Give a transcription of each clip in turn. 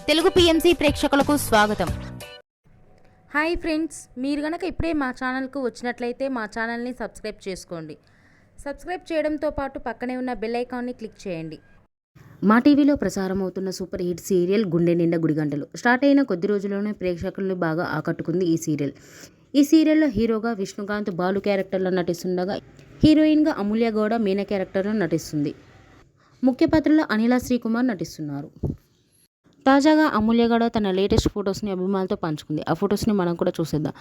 Telugu PMC ప్రేక్షకులకు స్వాగతం. Hi friends, మీరు గనక ఇప్పుడే మా ఛానల్కు వచ్చినట్లయితే మా ఛానల్ని సబ్స్క్రైబ్ చేసుకోండి. సబ్స్క్రైబ్ చేయడంతో పాటు పక్కనే ఉన్న బెల్ ఐకాన్ని క్లిక్ చేయండి. మా టీవీలో ప్రసారం అవుతున్న సూపర్ హిట్ సీరియల్ గుండె నిండా గుడిగంటలు స్టార్ట్ అయిన కొద్ది రోజుల్లోనే ప్రేక్షకులను బాగా ఆకట్టుకుంది ఈ సీరియల్. ఈ సీరియల్లో హీరోగా విష్ణుకాంత్ బాలు క్యారెక్టర్లో నటిస్తుండగా హీరోయిన్గా అమూల్య గౌడ మీనా క్యారెక్టర్లో నటిస్తుంది. ముఖ్య పాత్రలో అనిల శ్రీకుమార్ నటిస్తున్నారు. తాజాగా అమూల్య గౌడ తన లేటెస్ట్ ఫొటోస్ని అభిమానులతో పంచుకుంది. ఆ ఫొటోస్ని మనం కూడా చూసేద్దాం.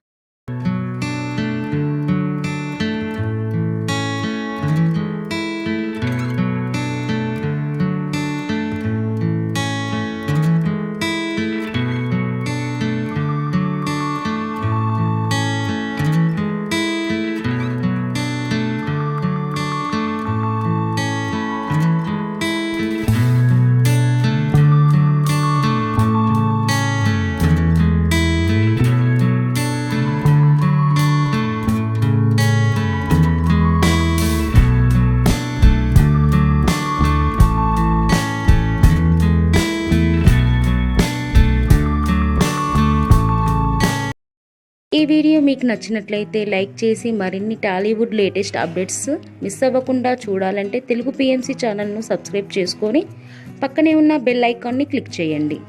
ఈ వీడియో మీకు నచ్చినట్లయితే లైక్ చేసి మరిన్ని టాలీవుడ్ లేటెస్ట్ అప్డేట్స్ మిస్ అవ్వకుండా చూడాలంటే తెలుగు పిఎంసి ఛానల్ను సబ్స్క్రైబ్ చేసుకొని పక్కనే ఉన్న బెల్ ఐకాన్ని క్లిక్ చేయండి.